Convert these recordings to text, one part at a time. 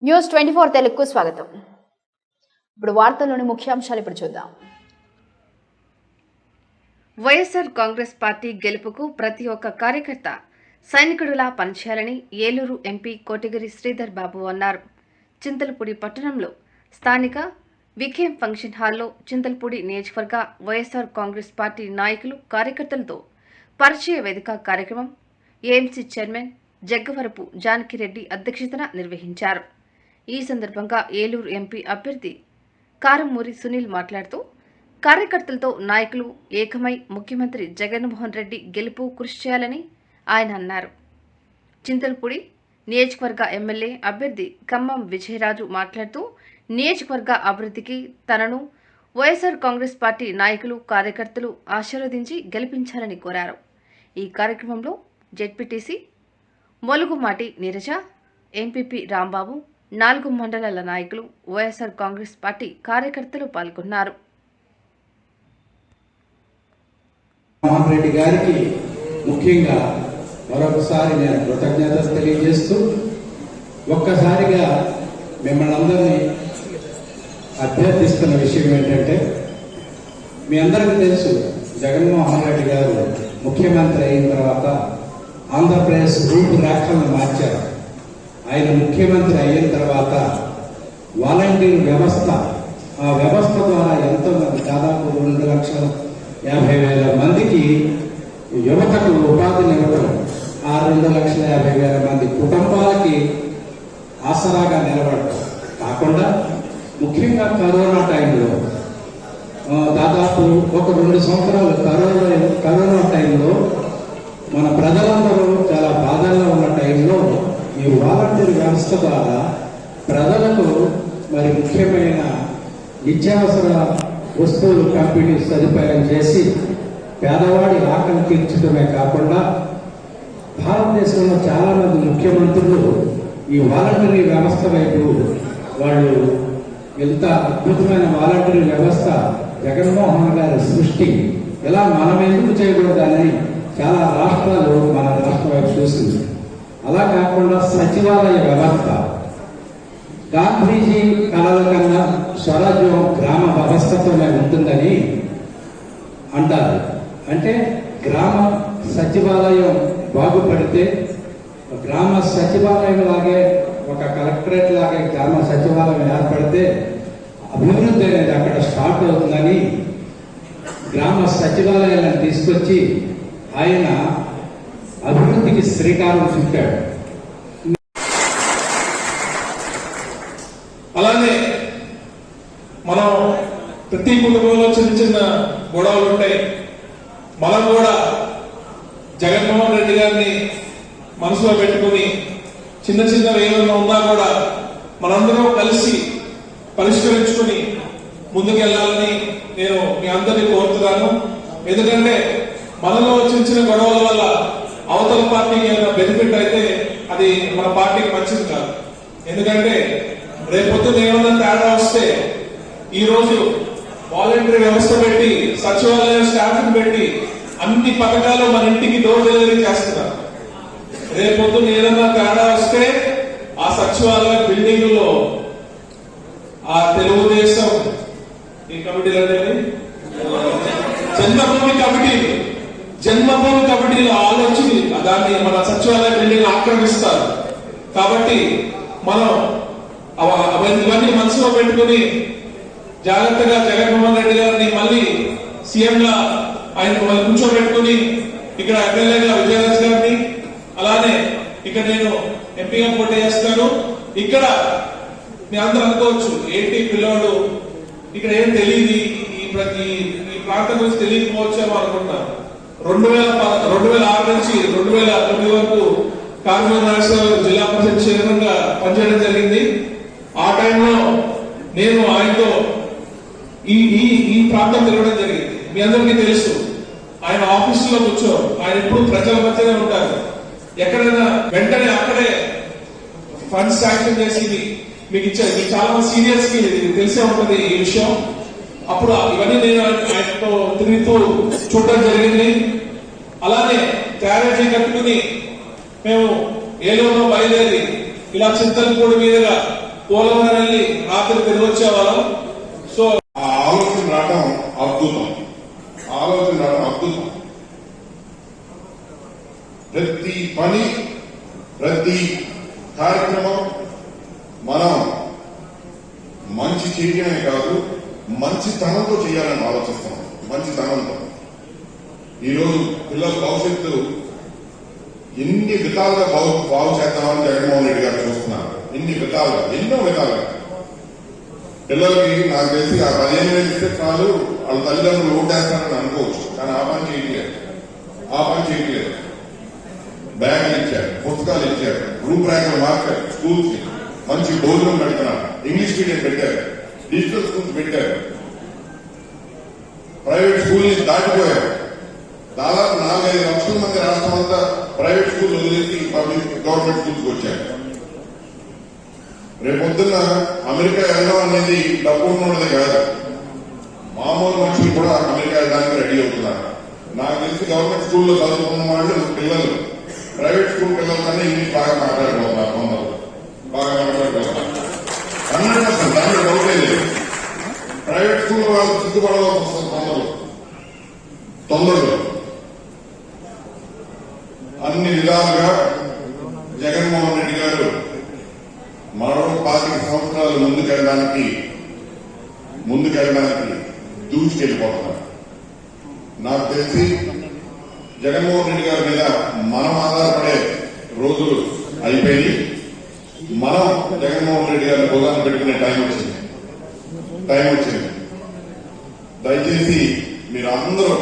News 24 తెలుగుకు స్వాగతం. ఇప్పుడు వార్తల్లోని ముఖ్యాంశాలు ఇప్పుడు చూద్దాం. వైఎస్ఆర్ కాంగ్రెస్ పార్టీ గెలుపుకు ప్రతి ఒక్క కార్యకర్త సైనికుడిలా పనిచేయాలని ఏలూరు ఎంపీ కోటగిరి శ్రీధర్ బాబు అన్నారు. చింతలపూడి పట్టణంలో స్థానిక వికేం ఫంక్షన్ హాల్లో చింతలపూడి నియోజకవర్గ వైఎస్ఆర్ కాంగ్రెస్ పార్టీ నాయకులు కార్యకర్తలతో పరిచయ వేదిక కార్యక్రమం ఏఎంసీ చైర్మన్ జగ్గవరపు జానకిరెడ్డి అధ్యక్షతన నిర్వహించారు. ఈ సందర్భంగా ఏలూరు ఎంపీ అభ్యర్థి కారంమూరి సునీల్ మాట్లాడుతూ కార్యకర్తలతో నాయకులు ఏకమై ముఖ్యమంత్రి జగన్మోహన్ రెడ్డి గెలుపు కృషి చేయాలని ఆయన అన్నారు. చింతలపూడి నియోజకవర్గ ఎమ్మెల్యే అభ్యర్థి ఖమ్మం విజయరాజు మాట్లాడుతూ నియోజకవర్గ అభివృద్ధికి తనను వైఎస్ఆర్ కాంగ్రెస్ పార్టీ నాయకులు కార్యకర్తలు ఆశీర్వదించి గెలిపించాలని కోరారు. ఈ కార్యక్రమంలో జెడ్పీటీసీ మొలుగుమాటి నీరజ, ఎంపీపీ రాంబాబు, 4 మండలాల నాయకులు, వైఎస్ఆర్ కాంగ్రెస్ పార్టీ కార్యకర్తలు పాల్గొన్నారు. మోహన్ రెడ్డి గారికి ముఖ్యంగా మరొకసారి నేను కృతజ్ఞతలు తెలియజేస్తూ ఒక్కసారిగా మిమ్మల్ని అందరినీ అభ్యర్థిస్తున్న విషయం ఏంటంటే, మీ అందరికీ తెలుసు జగన్మోహన్ రెడ్డి గారు ముఖ్యమంత్రి అయిన తర్వాత ఆంధ్రప్రదేశ్ రూపురేఖలను మార్చారు. ఆయన ముఖ్యమంత్రి అయిన తర్వాత వాలంటీర్ వ్యవస్థ, ఆ వ్యవస్థ ద్వారా ఎంతో మంది దాదాపు 2,50,000 మందికి యువతకు ఉపాధిని ఇవ్వడం, ఆ 2,50,000 మంది కుటుంబాలకి ఆసరాగా నిలబడటం కాకుండా ముఖ్యంగా కరోనా టైంలో దాదాపు ఒక 2 సంవత్సరాలు కరోనా టైంలో మన ప్రజలందరూ చాలా బాధల్లో ఉన్న టైంలో ఈ వాలంటీర్ వ్యవస్థ ద్వారా ప్రజలకు మరి ముఖ్యమైన నిత్యావసర వస్తువులు పంపిణీ సదుపాయం చేసి పేదవాడి ఆకలి తీర్చడమే కాకుండా భారతదేశంలో చాలా మంది ముఖ్యమంత్రులు ఈ వాలంటీర్ వ్యవస్థ వైపు వాళ్ళు ఎంత అద్భుతమైన వాలంటీర్ వ్యవస్థ జగన్మోహన్ గారి సృష్టి, ఇలా మనం ఎందుకు చేయకూడదని చాలా రాష్ట్రాలు మన రాష్ట్రం వైపు చూసింది. అలా కాకుండా సచివాలయ వ్యవస్థ, గాంధీజీ కళల కన్నా స్వరాజ్యం గ్రామ వ్యవస్థతోనే ఉంటుందని అంటారు. అంటే గ్రామ సచివాలయం బాగుపడితే, గ్రామ సచివాలయం లాగే ఒక కలెక్టరేట్ లాగే గ్రామ సచివాలయం ఏర్పడితే అభివృద్ధి అనేది అక్కడ స్టార్ట్ అవుతుందని గ్రామ సచివాలయాలను తీసుకొచ్చి ఆయన అభివృద్ధికి శ్రీకారం చుట్టాడు. అలానే మనం ప్రతి కుటుంబంలో చిన్న చిన్న గొడవలు ఉంటాయి. మనం కూడా జగన్మోహన్ రెడ్డి గారిని మనసులో పెట్టుకుని చిన్న చిన్నవి ఏమైనా ఉన్నా కూడా మనందరం కలిసి పరిష్కరించుకుని ముందుకెళ్లాలని నేను మీ అందరినీ కోరుతున్నాను. ఎందుకంటే మనలో చిన్న చిన్న గొడవల వల్ల అవతల పార్టీకి ఏమైనా బెనిఫిట్ అయితే అది మన పార్టీకి మంచిది కాదు. ఎందుకంటే రేపొద్దున ఏమన్నా తేడా వస్తే, ఈ రోజు వాలంటీర్ వ్యవస్థ పెట్టి సచివాలయ స్టాఫ్ పెట్టి అన్ని పథకాలు మన ఇంటికి డోర్ డెలివరీ చేస్తున్నారు. రేపొద్దున ఏదన్నా తేడా వస్తే ఆ సచివాలయ బిల్డింగ్ లో ఆ తెలుగుదేశం ఈ కమిటీలు అనేది జన్మభూమి కమిటీలు ఆలోచి దాన్ని మన సచివాలయ బిల్డింగ్ ఆక్రమిస్తారు. కాబట్టి మనం ఇవన్నీ మనసులో పెట్టుకుని జాగ్రత్తగా జగన్మోహన్ రెడ్డి గారిని మళ్ళీ సీఎం గా ఆయన కూర్చోబెట్టుకుని, ఇక్కడ ఎమ్మెల్యేగా విజయరాజ్ గారిని, అలానే ఇక్కడ నేను ఎంపీగా పోటీ చేస్తాను. ఇక్కడ మీ అందరూ అనుకోవచ్చు, ఏంటి పిల్లవాడు ఇక్కడ ఏం తెలియదు, ఈ ప్రాంతం గురించి తెలియకపోవచ్చేమో అనుకుంటున్నాను. 2006 నుంచి 2009 వరకు కారంమూరి నాగేశ్వరరావు జిల్లా పరిషత్ చైర్మన్ గా పనిచేయడం జరిగింది. ఆ టైంలో నేను ఆయనతో ఈ ప్రాంతం తిరగడం జరిగింది. మీ అందరికీ తెలుసు, ఆయన ఆఫీసులో కూర్చో, ఆయన ఎప్పుడు ప్రజల మధ్యనే ఉంటారు. ఎక్కడైనా వెంటనే అక్కడే ఫండ్స్ శాంక్షన్ చేసి మీకు ఇచ్చారు. మీకు చాలా మంది సీనియర్స్ కి తెలిసే ఉంటుంది ఈ విషయం. అప్పుడు ఇవన్నీ నేను ఆయనతో తిరుగుతూ చూడటం జరిగింది. అలానే క్యారేజీ కట్టుకుని మేము ఏలూరులో బయలుదేరి ఇలా చింతలపూడి మీదుగా పోలవరం వెళ్ళి రాత్రి తిరిగి వచ్చేవాళ్ళం. సో ఆ ఆలోచన రావడం అద్భుతం. ఆలోచన రావడం అద్భుతం. ప్రతి పని, ప్రతి కార్యక్రమం మనం మంచి చేయడమే కాదు, మంచితనంతో చేయాలని ఆలోచిస్తాం. మంచితనంతో ఈరోజు పిల్లల భవిష్యత్తు ఎన్ని విధాలుగా బాగు చేద్దామని జగన్మోహన్ రెడ్డి గారు చూస్తున్నారు. ఎన్ని విధాలుగా, ఎన్నో విధాలుగా. పిల్లలకి నాకు తెలిసి ఆ 15,000 ఇస్తే చాలు వాళ్ళ తల్లిదండ్రులు ఓటేస్తారని అనుకోవచ్చు. కానీ ఆ పని చేయట్లేదు. బ్యాగులు ఇచ్చారు, పుస్తకాలు ఇచ్చారు, రూపురేఖలు మార్చారు, స్కూల్స్ కి మంచి భోజనం పెడుతున్నారు, ఇంగ్లీష్ మీడియం పెట్టారు, డిజిటల్ స్కూల్స్ పెట్టారు, ప్రైవేట్ స్కూల్ ని దాటిపోయారు. దాదాపు 4-5 లక్షల మంది రాష్ట్రం అంతా ప్రైవేట్ స్కూల్ వదిలేసి పబ్లిక్ గవర్నమెంట్ స్కూల్స్ వచ్చారు. రేపొద్దున్న అమెరికా వెళ్ళడం అనేది డబ్బు ఉన్నది కాదు. మామూలు మనుషులు కూడా అమెరికా వెళ్ళడానికి రెడీ అవుతున్నారు. నాకు తెలిసి గవర్నమెంట్ స్కూల్లో చదువుకున్న వాళ్ళు పిల్లలు ప్రైవేట్ స్కూల్ పిల్లల కన్నా ఇంగ్లీష్ బాగా మాట్లాడుతున్నారు. కొందరు బాగా మాట్లాడుతున్నారు. 100% దాంట్లో డౌటే లేదు. ప్రైవేట్ స్కూల్ వాళ్ళు సిగ్గుపడవలసి వస్తుంది తొందరలో. అన్ని విధాలుగా జగన్మోహన్ రెడ్డి గారు మరో 25 సంవత్సరాలు ముందుకెళ్ళడానికి దూసుకెళ్ళిపోతున్నారు. నాకు తెలిసి జగన్మోహన్ రెడ్డి గారి మీద మనం ఆధారపడే రోజులు అయిపోయి మనం జగన్మోహన్ రెడ్డి గారిని భుజాన్ని పెట్టుకునే టైం వచ్చింది. దయచేసి మీరు అందరూ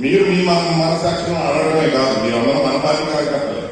మీ మనసాక్షిని అడగడమే కాదు, మీరందరూ మన పార్టీ కార్యకర్తలే.